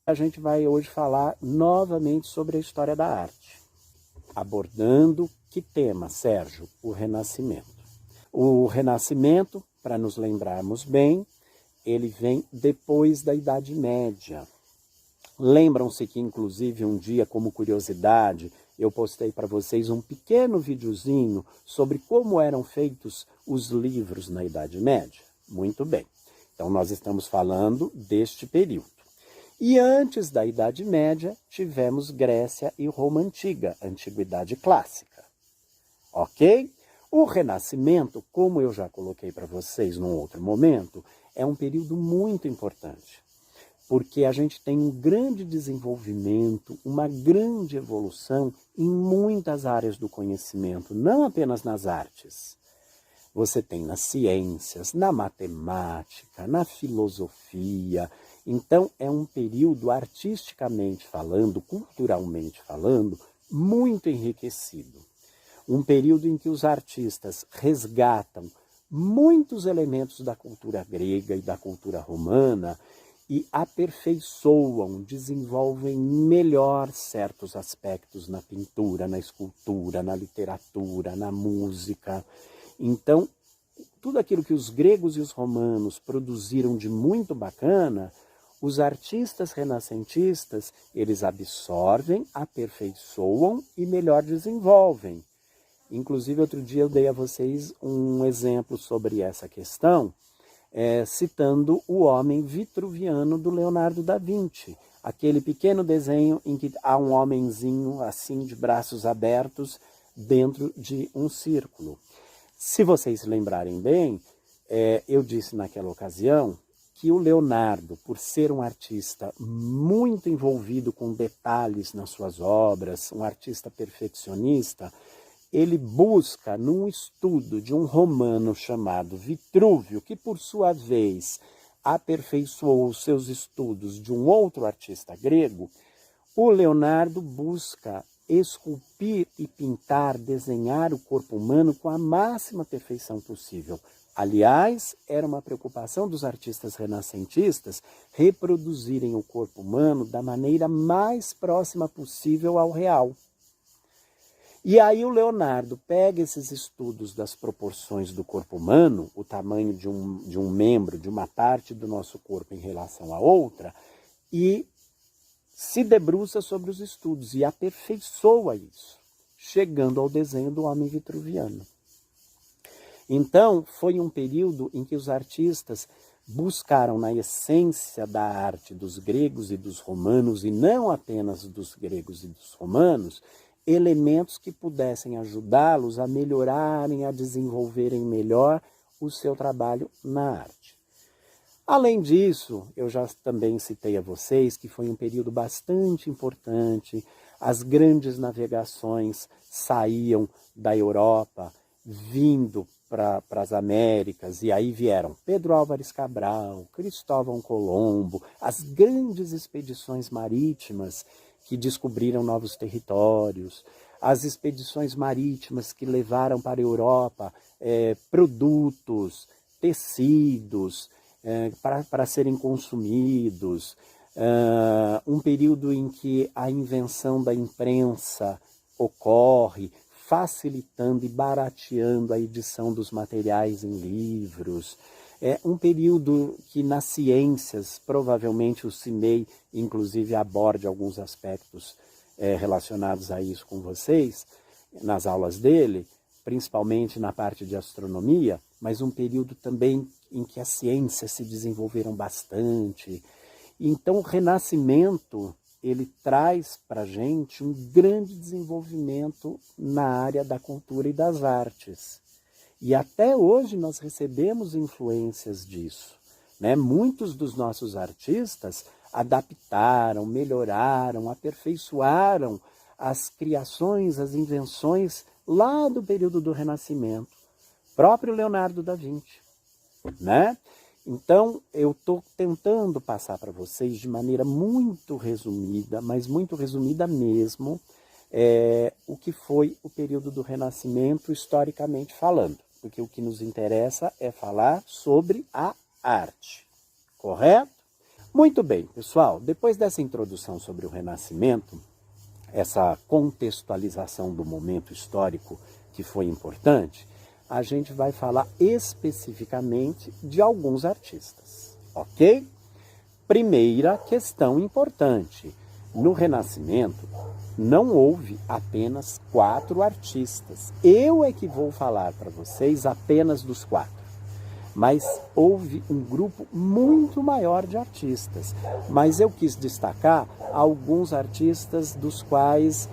A gente vai hoje falar novamente sobre a história da arte, abordando que tema, Sérgio? O Renascimento. O Renascimento, para nos lembrarmos bem, ele vem depois da Idade Média. Lembram-se que, inclusive, um dia, como curiosidade, eu postei para vocês um pequeno videozinho sobre como eram feitos os livros na Idade Média? Muito bem. Então, nós estamos falando deste período. E antes da Idade Média, tivemos Grécia e Roma Antiga, Antiguidade Clássica. Ok? O Renascimento, como eu já coloquei para vocês num outro momento, é um período muito importante, porque a gente tem um grande desenvolvimento, uma grande evolução em muitas áreas do conhecimento, não apenas nas artes. Você tem nas ciências, na matemática, na filosofia. Então, é um período, artisticamente falando, culturalmente falando, muito enriquecido. Um período em que os artistas resgatam muitos elementos da cultura grega e da cultura romana e aperfeiçoam, desenvolvem melhor certos aspectos na pintura, na escultura, na literatura, na música. Então, tudo aquilo que os gregos e os romanos produziram de muito bacana, os artistas renascentistas, eles absorvem, aperfeiçoam e melhor desenvolvem. Inclusive, outro dia eu dei a vocês um exemplo sobre essa questão, citando o homem vitruviano do Leonardo da Vinci. Aquele pequeno desenho em que há um homenzinho assim de braços abertos dentro de um círculo. Se vocês se lembrarem bem, eu disse naquela ocasião que o Leonardo, por ser um artista muito envolvido com detalhes nas suas obras, um artista perfeccionista, ele busca, num estudo de um romano chamado Vitrúvio, que por sua vez aperfeiçoou os seus estudos de um outro artista grego, o Leonardo busca esculpir e pintar, desenhar o corpo humano com a máxima perfeição possível. Aliás, era uma preocupação dos artistas renascentistas reproduzirem o corpo humano da maneira mais próxima possível ao real. E aí o Leonardo pega esses estudos das proporções do corpo humano, o tamanho de um membro, de uma parte do nosso corpo em relação à outra, e se debruça sobre os estudos e aperfeiçoa isso, chegando ao desenho do homem vitruviano. Então, foi um período em que os artistas buscaram na essência da arte dos gregos e dos romanos, e não apenas dos gregos e dos romanos, elementos que pudessem ajudá-los a melhorarem, a desenvolverem melhor o seu trabalho na arte. Além disso, eu já também citei a vocês que foi um período bastante importante, as grandes navegações saíam da Europa, vindo para as Américas, e aí vieram Pedro Álvares Cabral, Cristóvão Colombo, as grandes expedições marítimas que descobriram novos territórios, as expedições marítimas que levaram para a Europa produtos, tecidos, para serem consumidos, um período em que a invenção da imprensa ocorre, facilitando e barateando a edição dos materiais em livros. É um período que nas ciências, provavelmente o CIMEI, inclusive, aborde alguns aspectos relacionados a isso com vocês, nas aulas dele, principalmente na parte de astronomia, mas um período também em que as ciências se desenvolveram bastante. Então, o Renascimento, ele traz para a gente um grande desenvolvimento na área da cultura e das artes. E até hoje nós recebemos influências disso, né? Muitos dos nossos artistas adaptaram, melhoraram, aperfeiçoaram as criações, as invenções lá do período do Renascimento, próprio Leonardo da Vinci, né? Então, eu estou tentando passar para vocês de maneira muito resumida, mas muito resumida mesmo, o que foi o período do Renascimento historicamente falando, porque o que nos interessa é falar sobre a arte, correto? Muito bem, pessoal, depois dessa introdução sobre o Renascimento, essa contextualização do momento histórico que foi importante, a gente vai falar especificamente de alguns artistas, ok? Primeira questão importante, no Renascimento não houve apenas 4 artistas. Eu é que vou falar para vocês apenas dos 4. Mas houve um grupo muito maior de artistas. Mas eu quis destacar alguns artistas dos quais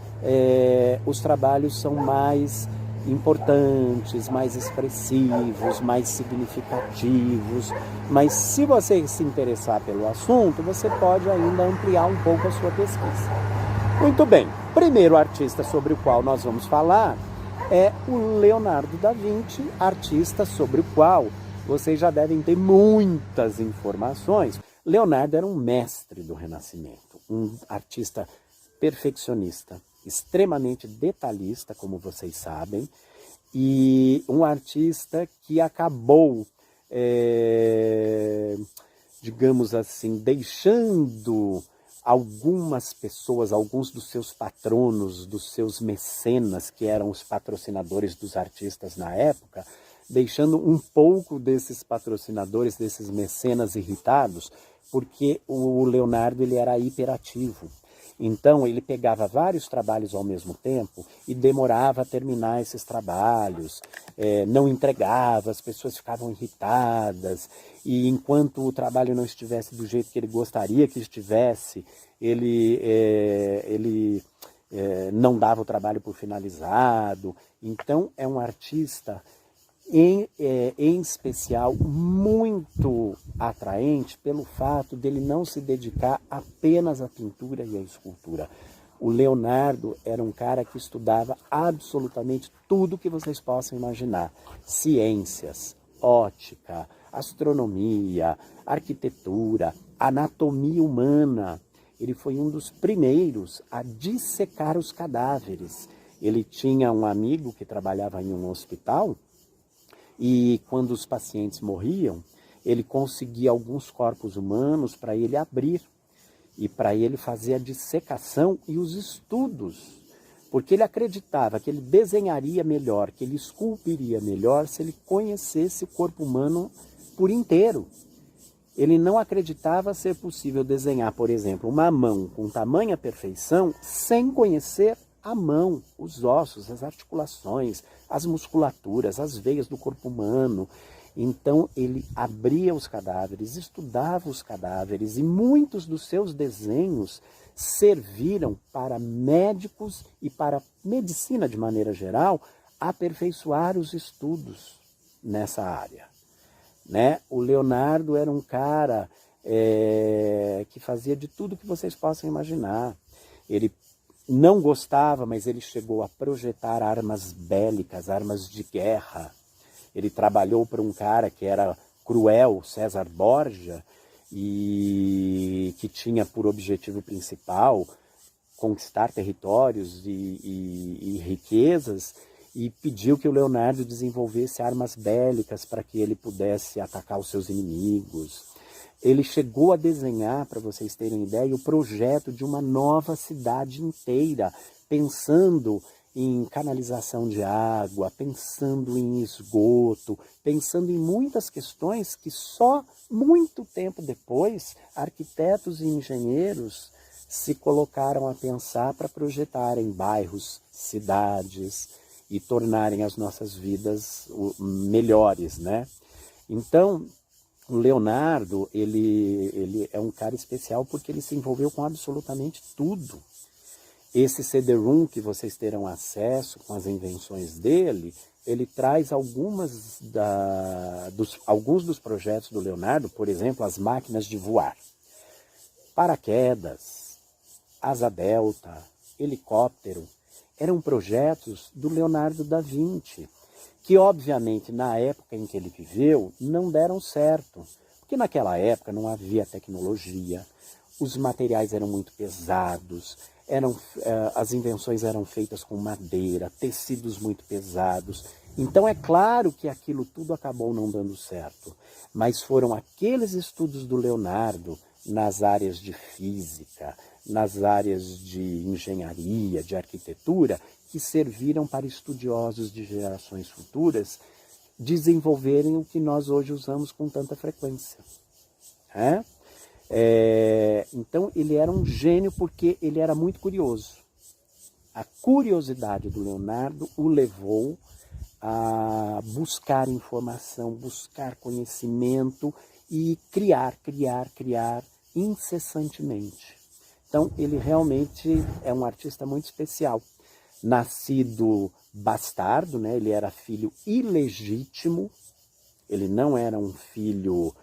os trabalhos são mais importantes, mais expressivos, mais significativos. Mas se você se interessar pelo assunto, você pode ainda ampliar um pouco a sua pesquisa. Muito bem, primeiro artista sobre o qual nós vamos falar é o Leonardo da Vinci, artista sobre o qual vocês já devem ter muitas informações. Leonardo era um mestre do Renascimento, um artista perfeccionista, extremamente detalhista, como vocês sabem, e um artista que acabou, digamos assim, deixando algumas pessoas, alguns dos seus patronos, dos seus mecenas, que eram os patrocinadores dos artistas na época, deixando um pouco desses patrocinadores, desses mecenas irritados, porque o Leonardo ele era hiperativo. Então ele pegava vários trabalhos ao mesmo tempo e demorava a terminar esses trabalhos, não entregava, as pessoas ficavam irritadas, e enquanto o trabalho não estivesse do jeito que ele gostaria que estivesse, ele não dava o trabalho por finalizado. Então é um artista em especial muito atraente pelo fato dele não se dedicar apenas à pintura e à escultura. O Leonardo era um cara que estudava absolutamente tudo que vocês possam imaginar. Ciências, ótica, astronomia, arquitetura, anatomia humana. Ele foi um dos primeiros a dissecar os cadáveres. Ele tinha um amigo que trabalhava em um hospital, e quando os pacientes morriam, ele conseguia alguns corpos humanos para ele abrir e para ele fazer a dissecação e os estudos, porque ele acreditava que ele desenharia melhor, que ele esculpiria melhor se ele conhecesse o corpo humano por inteiro. Ele não acreditava ser possível desenhar, por exemplo, uma mão com tamanha perfeição sem conhecer a mão, os ossos, as articulações, as musculaturas, as veias do corpo humano. Então ele abria os cadáveres, estudava os cadáveres, e muitos dos seus desenhos serviram para médicos e para medicina de maneira geral aperfeiçoar os estudos nessa área, né? O Leonardo era um cara que fazia de tudo que vocês possam imaginar. Ele não gostava, mas ele chegou a projetar armas bélicas, armas de guerra. Ele trabalhou para um cara que era cruel, César Borgia, e que tinha por objetivo principal conquistar territórios e riquezas, e pediu que o Leonardo desenvolvesse armas bélicas para que ele pudesse atacar os seus inimigos. Ele chegou a desenhar, para vocês terem ideia, o projeto de uma nova cidade inteira, pensando em canalização de água, pensando em esgoto, pensando em muitas questões que só muito tempo depois, arquitetos e engenheiros se colocaram a pensar para projetarem bairros, cidades e tornarem as nossas vidas melhores, né? Então, o Leonardo, ele é um cara especial porque ele se envolveu com absolutamente tudo. Esse CD-ROM que vocês terão acesso com as invenções dele, ele traz alguns dos projetos do Leonardo, por exemplo, as máquinas de voar, paraquedas, asa delta, helicóptero, eram projetos do Leonardo da Vinci, que obviamente na época em que ele viveu não deram certo, porque naquela época não havia tecnologia, os materiais eram muito pesados, as invenções eram feitas com madeira, tecidos muito pesados. Então é claro que aquilo tudo acabou não dando certo, mas foram aqueles estudos do Leonardo nas áreas de física, nas áreas de engenharia, de arquitetura, que serviram para estudiosos de gerações futuras desenvolverem o que nós hoje usamos com tanta frequência. Então ele era um gênio porque ele era muito curioso. A curiosidade do Leonardo o levou a buscar informação, buscar conhecimento e criar incessantemente. Então ele realmente é um artista muito especial. Nascido bastardo, né? Ele era filho ilegítimo, ele não era um filho...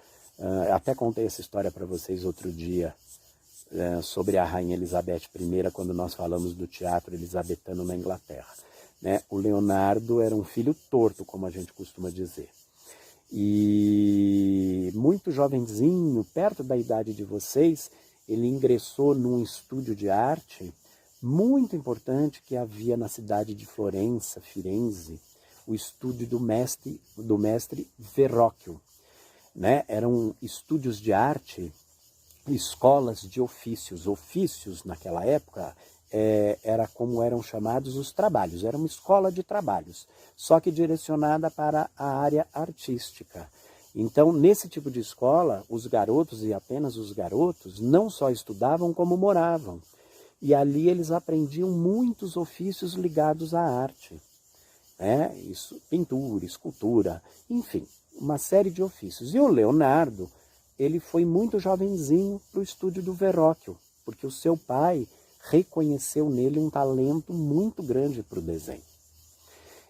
até contei essa história para vocês outro dia, sobre a Rainha Elizabeth I, quando nós falamos do teatro elisabetano na Inglaterra. Né? O Leonardo era um filho torto, como a gente costuma dizer. E muito jovenzinho, perto da idade de vocês, ele ingressou num estúdio de arte muito importante que havia na cidade de Florença, Firenze, o estúdio do mestre Verrocchio. Né? Eram estúdios de arte, escolas de ofícios. Ofícios, naquela época, era como eram chamados os trabalhos. Era uma escola de trabalhos, só que direcionada para a área artística. Então, nesse tipo de escola, os garotos, e apenas os garotos, não só estudavam, como moravam. E ali eles aprendiam muitos ofícios ligados à arte. Isso, pintura, escultura, enfim, uma série de ofícios. E o Leonardo, ele foi muito jovenzinho para o estúdio do Verrocchio, porque o seu pai reconheceu nele um talento muito grande para o desenho.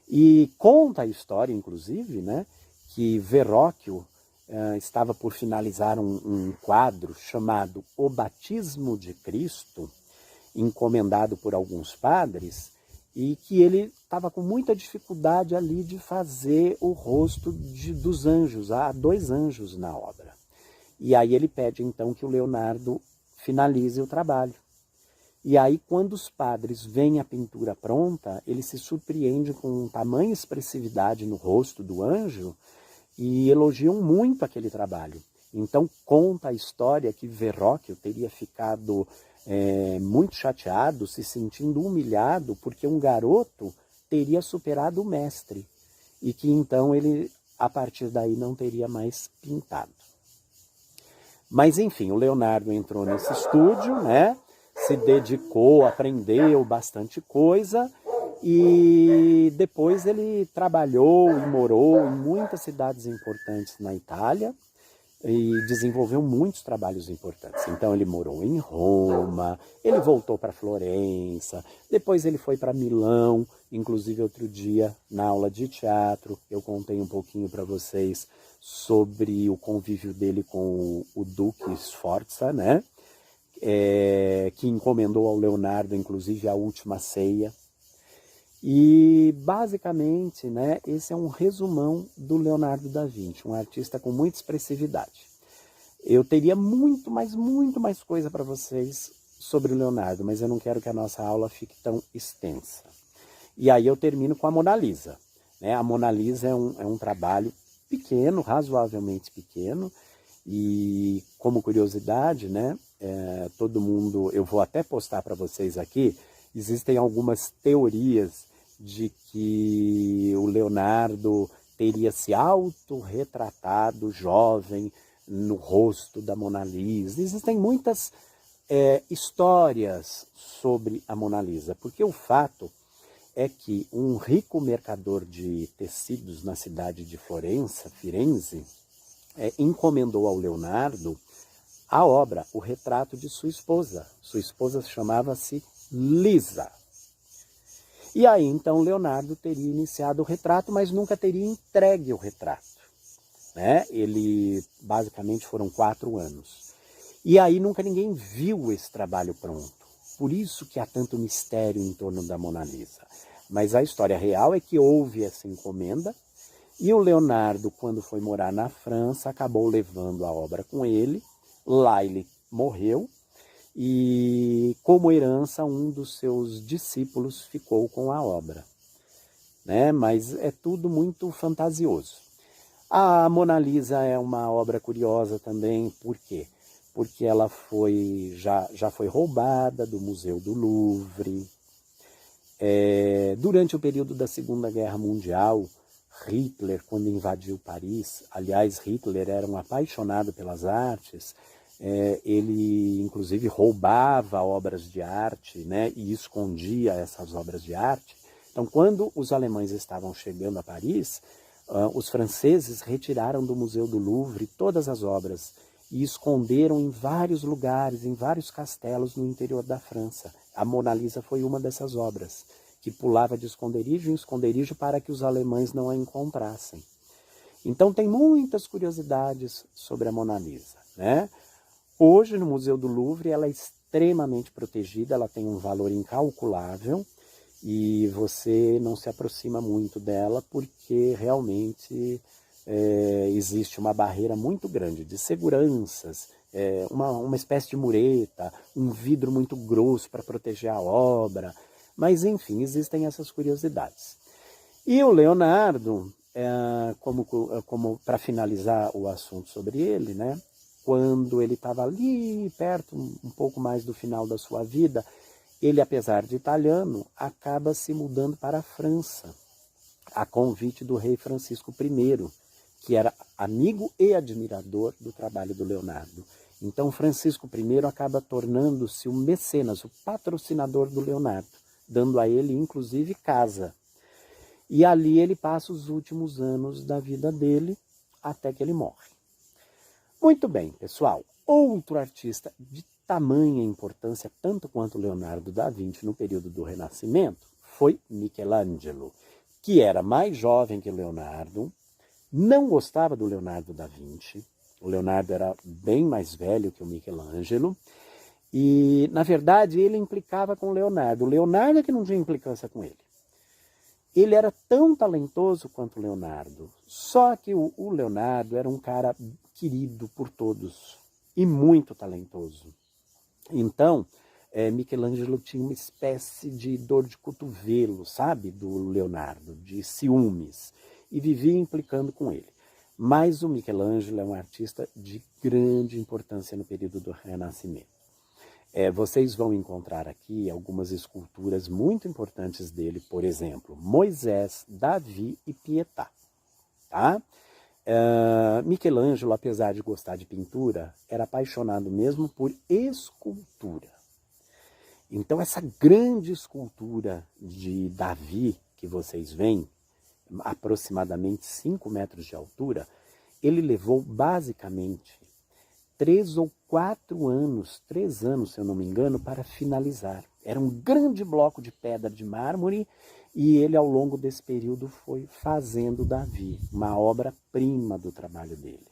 E conta a história, inclusive, né, que Verrocchio estava por finalizar um quadro chamado O Batismo de Cristo, encomendado por alguns padres, e que ele estava com muita dificuldade ali de fazer o rosto dos anjos. Há 2 anjos na obra. E aí ele pede então que o Leonardo finalize o trabalho. E aí quando os padres veem a pintura pronta, eles se surpreendem com tamanha expressividade no rosto do anjo e elogiam muito aquele trabalho. Então conta a história que Verrocchio teria ficado muito chateado, se sentindo humilhado, porque um garoto teria superado o mestre, e que então ele, a partir daí, não teria mais pintado. Mas enfim, o Leonardo entrou nesse estúdio, né? Se dedicou, aprendeu bastante coisa, e depois ele trabalhou e morou em muitas cidades importantes na Itália, e desenvolveu muitos trabalhos importantes. Então ele morou em Roma, ele voltou para Florença, depois ele foi para Milão, inclusive outro dia na aula de teatro eu contei um pouquinho para vocês sobre o convívio dele com o Duque Sforza, né? Que encomendou ao Leonardo inclusive a Última Ceia. E basicamente, né, esse é um resumão do Leonardo da Vinci, um artista com muita expressividade. Eu teria muito mais coisa para vocês sobre o Leonardo, mas eu não quero que a nossa aula fique tão extensa. E aí eu termino com a Mona Lisa. A Mona Lisa é um trabalho pequeno, razoavelmente pequeno, e como curiosidade, né, todo mundo, eu vou até postar para vocês aqui, existem algumas teorias de que o Leonardo teria se autorretratado jovem no rosto da Mona Lisa. Existem muitas histórias sobre a Mona Lisa, porque o fato é que um rico mercador de tecidos na cidade de Florença, Firenze, encomendou ao Leonardo a obra, o retrato de sua esposa. Sua esposa chamava-se Lisa. E aí, então, Leonardo teria iniciado o retrato, mas nunca teria entregue o retrato. Ele, basicamente, foram 4 anos. E aí nunca ninguém viu esse trabalho pronto. por isso que há tanto mistério em torno da Mona Lisa. Mas a história real é que houve essa encomenda e o Leonardo, quando foi morar na França, acabou levando a obra com ele. Lá ele morreu e, como herança, um dos seus discípulos ficou com a obra, né? Mas é tudo muito fantasioso. A Mona Lisa é uma obra curiosa também, por quê? Porque ela já foi roubada do Museu do Louvre. Durante o período da Segunda Guerra Mundial, Hitler, quando invadiu Paris, aliás, Hitler era um apaixonado pelas artes, ele inclusive roubava obras de arte, né, e escondia essas obras de arte. Então, quando os alemães estavam chegando a Paris, os franceses retiraram do Museu do Louvre todas as obras e esconderam em vários lugares, em vários castelos no interior da França. A Mona Lisa foi uma dessas obras, que pulava de esconderijo em esconderijo para que os alemães não a encontrassem. Então tem muitas curiosidades sobre a Mona Lisa, né? Hoje, no Museu do Louvre, ela é extremamente protegida, ela tem um valor incalculável e você não se aproxima muito dela porque realmente existe uma barreira muito grande de seguranças, uma espécie de mureta, um vidro muito grosso para proteger a obra, mas enfim, existem essas curiosidades. E o Leonardo, como para finalizar o assunto sobre ele, né? Quando ele estava ali perto, um pouco mais do final da sua vida, ele, apesar de italiano, acaba se mudando para a França, a convite do rei Francisco I, que era amigo e admirador do trabalho do Leonardo. Então, Francisco I acaba tornando-se o mecenas, o patrocinador do Leonardo, dando a ele, inclusive, casa. E ali ele passa os últimos anos da vida dele, até que ele morre. Muito bem, pessoal. Outro artista de tamanha importância, tanto quanto Leonardo da Vinci no período do Renascimento, foi Michelangelo, que era mais jovem que Leonardo, não gostava do Leonardo da Vinci. O Leonardo era bem mais velho que o Michelangelo. E, na verdade, ele implicava com o Leonardo. O Leonardo é que não tinha implicância com ele. Ele era tão talentoso quanto o Leonardo. Só que o Leonardo era um cara querido por todos e muito talentoso. Então, Michelangelo tinha uma espécie de dor de cotovelo, sabe, do Leonardo, de ciúmes, e vivia implicando com ele. Mas o Michelangelo é um artista de grande importância no período do Renascimento. Vocês vão encontrar aqui algumas esculturas muito importantes dele, por exemplo, Moisés, Davi e Pietà. Tá? Michelangelo, apesar de gostar de pintura, era apaixonado mesmo por escultura. Então essa grande escultura de Davi, que vocês veem, aproximadamente 5 metros de altura, ele levou basicamente 3 ou 4 anos, 3 anos, se eu não me engano, para finalizar. Era um grande bloco de pedra de mármore e ele, ao longo desse período, foi fazendo Davi, uma obra-prima do trabalho dele.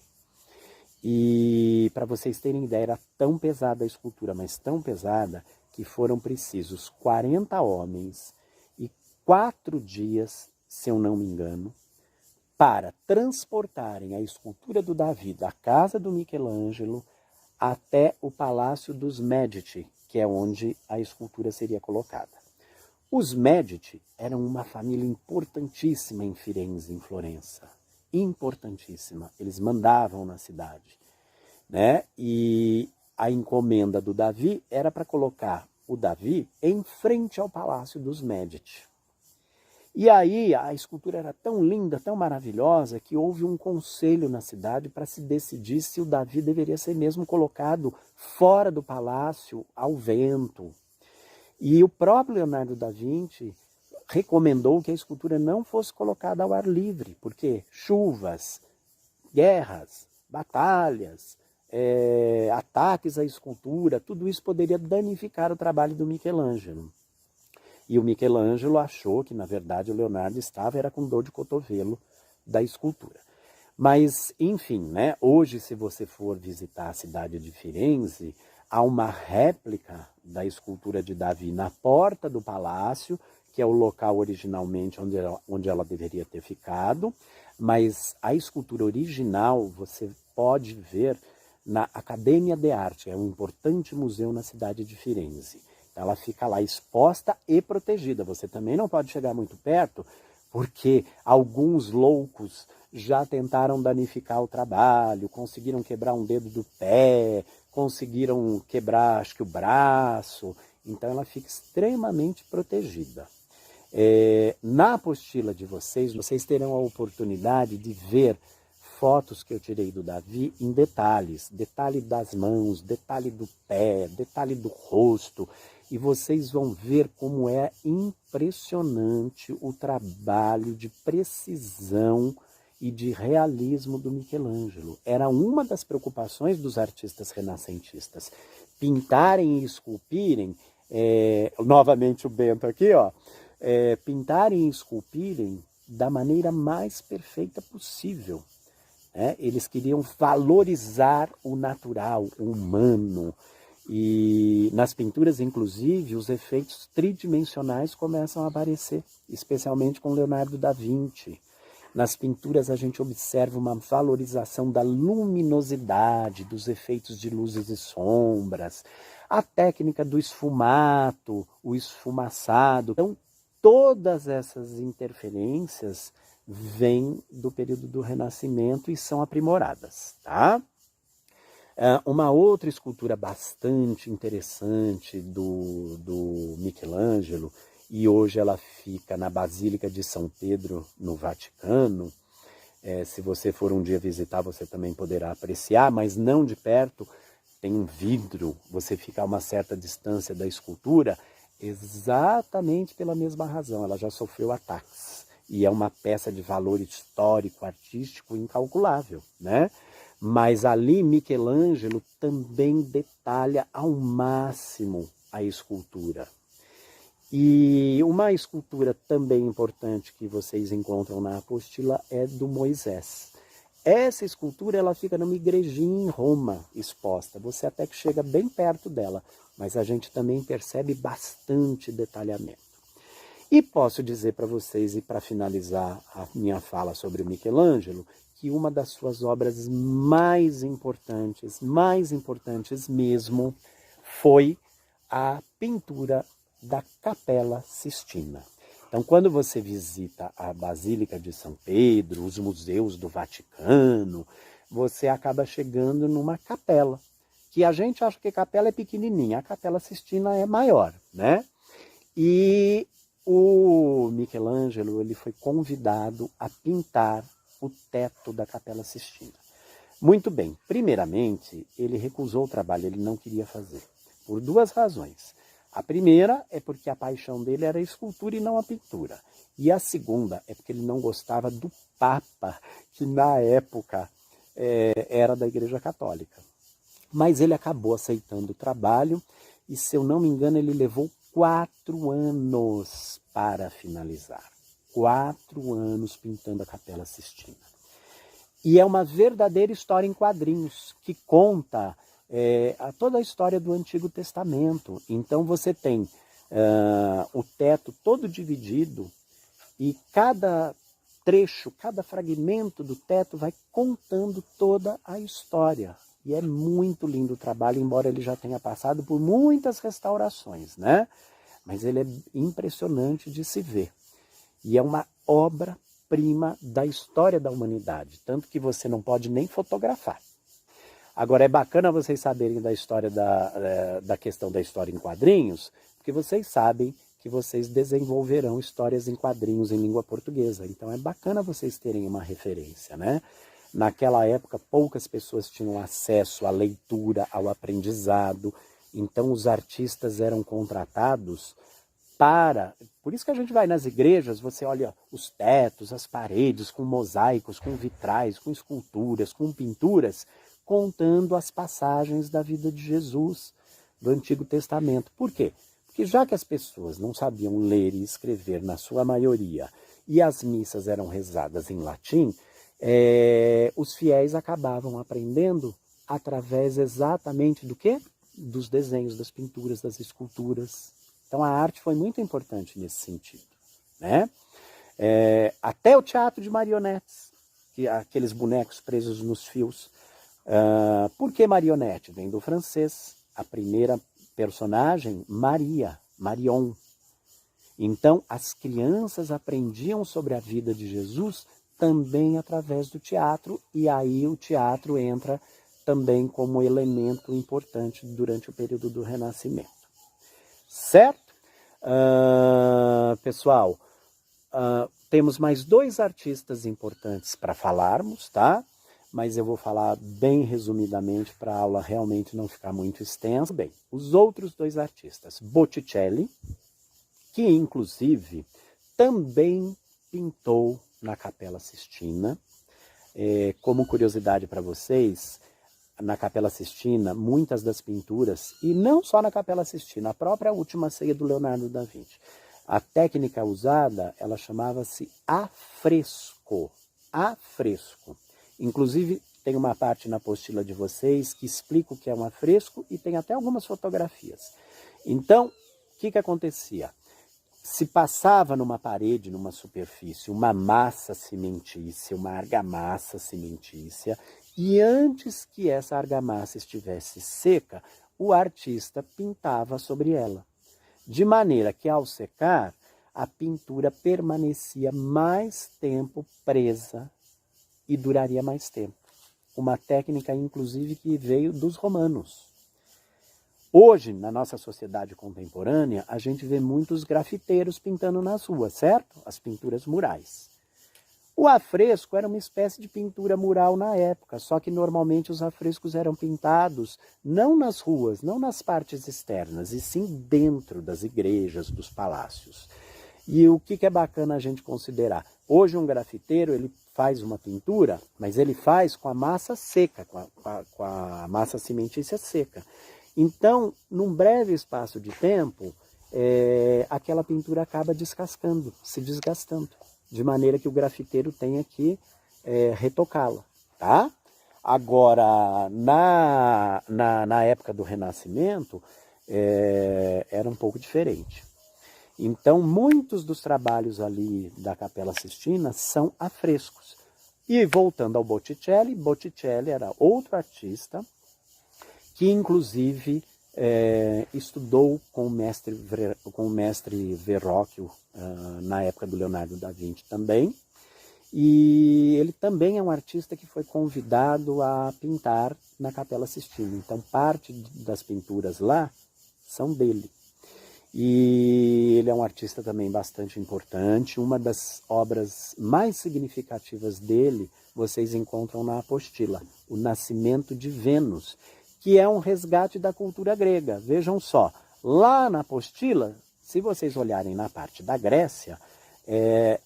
E, para vocês terem ideia, era tão pesada a escultura, mas tão pesada, que foram precisos 40 homens e 4 dias, se eu não me engano, para transportarem a escultura do Davi da casa do Michelangelo até o Palácio dos Médici, que é onde a escultura seria colocada. Os Médici eram uma família importantíssima em Firenze, em Florença. Importantíssima. Eles mandavam na cidade, né? E a encomenda do Davi era para colocar o Davi em frente ao Palácio dos Médici. E aí a escultura era tão linda, tão maravilhosa, que houve um conselho na cidade para se decidir se o Davi deveria ser mesmo colocado fora do palácio, ao vento. E o próprio Leonardo da Vinci recomendou que a escultura não fosse colocada ao ar livre, porque chuvas, guerras, batalhas, ataques à escultura, tudo isso poderia danificar o trabalho do Michelangelo. E o Michelangelo achou que, na verdade, o Leonardo era com dor de cotovelo da escultura. Mas, enfim, né? Hoje, se você for visitar a cidade de Firenze, há uma réplica da escultura de Davi na porta do palácio, que é o local originalmente onde ela deveria ter ficado, mas a escultura original você pode ver na Accademia d'Arte, é um importante museu na cidade de Firenze. Ela fica lá exposta e protegida. Você também não pode chegar muito perto, porque alguns loucos já tentaram danificar o trabalho, conseguiram quebrar um dedo do pé, conseguiram quebrar, acho que o braço. Então ela fica extremamente protegida. Na apostila de vocês terão a oportunidade de ver fotos que eu tirei do Davi em detalhes. Detalhe das mãos, detalhe do pé, detalhe do rosto. E vocês vão ver como é impressionante o trabalho de precisão e de realismo do Michelangelo. Era uma das preocupações dos artistas renascentistas. Pintarem e esculpirem, novamente o Bento aqui, ó, pintarem e esculpirem da maneira mais perfeita possível. Eles queriam valorizar o natural, o humano. E nas pinturas, inclusive, os efeitos tridimensionais começam a aparecer, especialmente com Leonardo da Vinci. Nas pinturas a gente observa uma valorização da luminosidade, dos efeitos de luzes e sombras, a técnica do esfumato, o esfumaçado. Então, todas essas interferências vêm do período do Renascimento e são aprimoradas, tá? Uma outra escultura bastante interessante do Michelangelo, e hoje ela fica na Basílica de São Pedro, no Vaticano. Se você for um dia visitar, você também poderá apreciar, mas não de perto. Tem um vidro, você fica a uma certa distância da escultura, exatamente pela mesma razão. Ela já sofreu ataques, e é uma peça de valor histórico, artístico incalculável, né? Mas ali Michelangelo também detalha ao máximo a escultura. E uma escultura também importante que vocês encontram na apostila é do Moisés. Essa escultura ela fica numa igrejinha em Roma exposta. Você até que chega bem perto dela, mas a gente também percebe bastante detalhamento. E posso dizer para vocês, e para finalizar a minha fala sobre o Michelangelo, que uma das suas obras mais importantes mesmo, foi a pintura da Capela Sistina. Então, quando você visita a Basílica de São Pedro, os museus do Vaticano, você acaba chegando numa capela, que a gente acha que a capela é pequenininha, a Capela Sistina é maior, né? E o Michelangelo ele foi convidado a pintar o teto da Capela Sistina. Muito bem, primeiramente, ele recusou o trabalho, ele não queria fazer, por duas razões. A primeira é porque a paixão dele era a escultura e não a pintura. E a segunda é porque ele não gostava do Papa, que na época era da Igreja Católica. Mas ele acabou aceitando o trabalho e, se eu não me engano, ele levou 4 anos para finalizar. 4 anos pintando a Capela Sistina. E é uma verdadeira história em quadrinhos, que conta toda a história do Antigo Testamento. Então você tem o teto todo dividido, e cada trecho, cada fragmento do teto vai contando toda a história. E é muito lindo o trabalho, embora ele já tenha passado por muitas restaurações, né? Mas ele é impressionante de se ver. E é uma obra-prima da história da humanidade, tanto que você não pode nem fotografar. Agora, é bacana vocês saberem da história da questão da história em quadrinhos, porque vocês sabem que vocês desenvolverão histórias em quadrinhos em língua portuguesa. Então é bacana vocês terem uma referência, né? Naquela época, poucas pessoas tinham acesso à leitura, ao aprendizado. Então os artistas eram contratados para... Por isso que a gente vai nas igrejas, você olha os tetos, as paredes, com mosaicos, com vitrais, com esculturas, com pinturas, contando as passagens da vida de Jesus, do Antigo Testamento. Por quê? Porque já que as pessoas não sabiam ler e escrever na sua maioria, e as missas eram rezadas em latim, os fiéis acabavam aprendendo através exatamente do quê? dos desenhos, das pinturas, das esculturas. Então a arte foi muito importante nesse sentido, né? Até o teatro de marionetes, aqueles bonecos presos nos fios. Por que marionete? Vem do francês. A primeira personagem, Maria, Marion. Então as crianças aprendiam sobre a vida de Jesus também através do teatro, e aí o teatro entra também como elemento importante durante o período do Renascimento. Certo? Pessoal, temos mais 2 artistas importantes para falarmos, tá? Mas eu vou falar bem resumidamente para a aula realmente não ficar muito extensa. Bem, os outros 2 artistas, Botticelli, que inclusive também pintou na Capela Sistina. Como curiosidade para vocês, na Capela Sistina, muitas das pinturas, e não só na Capela Sistina, a própria Última Ceia do Leonardo da Vinci, a técnica usada, ela chamava-se afresco. Afresco. Inclusive, tem uma parte na apostila de vocês que explica o que é um afresco e tem até algumas fotografias. Então, o que acontecia? Se passava numa parede, numa superfície, uma massa cimentícia, uma argamassa cimentícia, e antes que essa argamassa estivesse seca, o artista pintava sobre ela. De maneira que, ao secar, a pintura permanecia mais tempo presa e duraria mais tempo. Uma técnica, inclusive, que veio dos romanos. Hoje, na nossa sociedade contemporânea, a gente vê muitos grafiteiros pintando nas ruas, certo? As pinturas murais. O afresco era uma espécie de pintura mural na época, só que normalmente os afrescos eram pintados não nas ruas, não nas partes externas, e sim dentro das igrejas, dos palácios. E o que é bacana a gente considerar? Hoje um grafiteiro, ele faz uma pintura, mas ele faz com a massa seca, com a massa cimentícia seca. Então, num breve espaço de tempo, aquela pintura acaba descascando, se desgastando, de maneira que o grafiteiro tenha que retocá-la, tá? Agora, na época do Renascimento, era um pouco diferente. Então, muitos dos trabalhos ali da Capela Sistina são afrescos. E voltando ao Botticelli, Botticelli era outro artista que, inclusive, estudou com o mestre Verrocchio na época do Leonardo da Vinci também. E ele também é um artista que foi convidado a pintar na Capela Sistina. Então, parte das pinturas lá são dele. E ele é um artista também bastante importante. Uma das obras mais significativas dele, vocês encontram na apostila, O Nascimento de Vênus, que é um resgate da cultura grega. Vejam só, lá na apostila, se vocês olharem na parte da Grécia,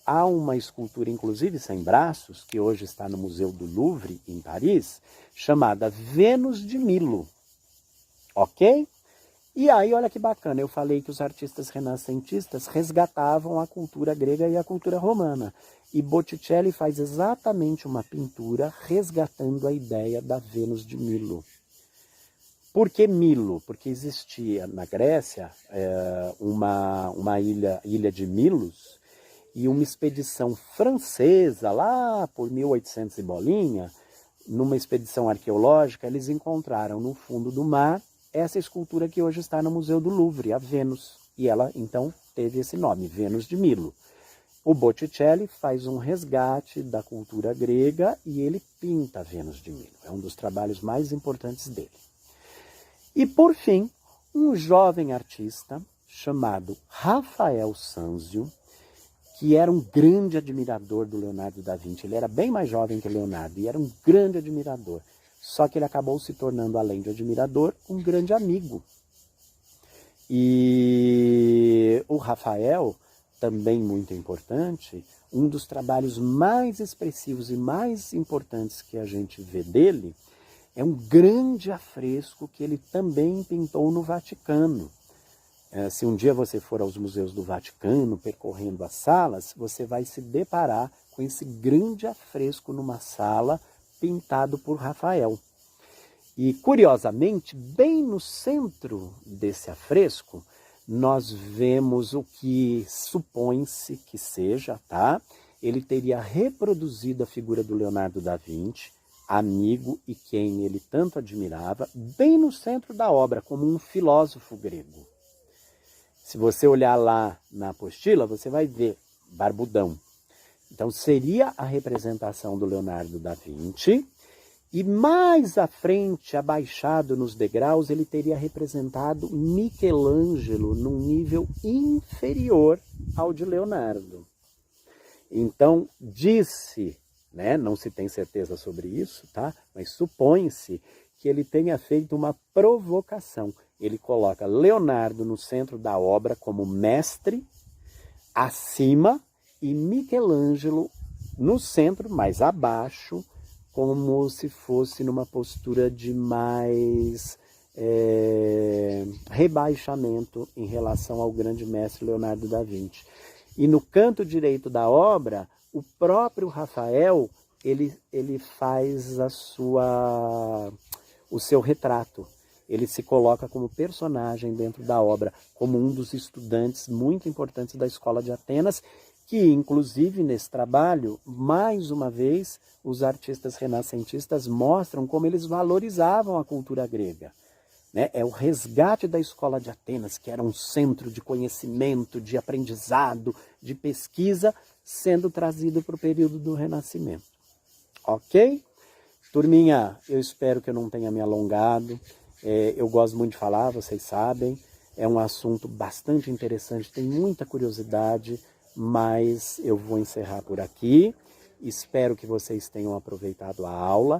há uma escultura, inclusive sem braços, que hoje está no Museu do Louvre, em Paris, chamada Vênus de Milo. Ok? E aí, olha que bacana, eu falei que os artistas renascentistas resgatavam a cultura grega e a cultura romana. E Botticelli faz exatamente uma pintura resgatando a ideia da Vênus de Milo. Por que Milo? Porque existia na Grécia uma ilha de Milos, e uma expedição francesa, lá por 1800 e bolinha, numa expedição arqueológica, eles encontraram no fundo do mar essa escultura que hoje está no Museu do Louvre, a Vênus. E ela, então, teve esse nome, Vênus de Milo. O Botticelli faz um resgate da cultura grega e ele pinta a Vênus de Milo. É um dos trabalhos mais importantes dele. E, por fim, um jovem artista chamado Rafael Sanzio, que era um grande admirador do Leonardo da Vinci. Ele era bem mais jovem que o Leonardo e era um grande admirador. Só que ele acabou se tornando, além de admirador, um grande amigo. E o Rafael, também muito importante, um dos trabalhos mais expressivos e mais importantes que a gente vê dele é um grande afresco que ele também pintou no Vaticano. Se um dia você for aos museus do Vaticano, percorrendo as salas, você vai se deparar com esse grande afresco numa sala pintado por Rafael. E, curiosamente, bem no centro desse afresco, nós vemos o que supõe-se que seja, tá? Ele teria reproduzido a figura do Leonardo da Vinci, amigo e quem ele tanto admirava, bem no centro da obra, como um filósofo grego. Se você olhar lá na apostila, você vai ver barbudão. Então, seria a representação do Leonardo da Vinci. E mais à frente, abaixado nos degraus, ele teria representado Michelangelo num nível inferior ao de Leonardo. Então, disse, né, não se tem certeza sobre isso, tá? Mas supõe-se que ele tenha feito uma provocação. Ele coloca Leonardo no centro da obra como mestre, acima, e Michelangelo no centro, mais abaixo, como se fosse numa postura de mais rebaixamento em relação ao grande mestre Leonardo da Vinci. E no canto direito da obra, o próprio Rafael, ele faz o seu retrato. Ele se coloca como personagem dentro da obra, como um dos estudantes muito importantes da Escola de Atenas, que, inclusive, nesse trabalho, mais uma vez, os artistas renascentistas mostram como eles valorizavam a cultura grega. Né? É o resgate da Escola de Atenas, que era um centro de conhecimento, de aprendizado, de pesquisa, sendo trazido para o período do Renascimento. Ok? Turminha, eu espero que eu não tenha me alongado. Eu gosto muito de falar, vocês sabem. É um assunto bastante interessante, tem muita curiosidade, mas eu vou encerrar por aqui. Espero que vocês tenham aproveitado a aula.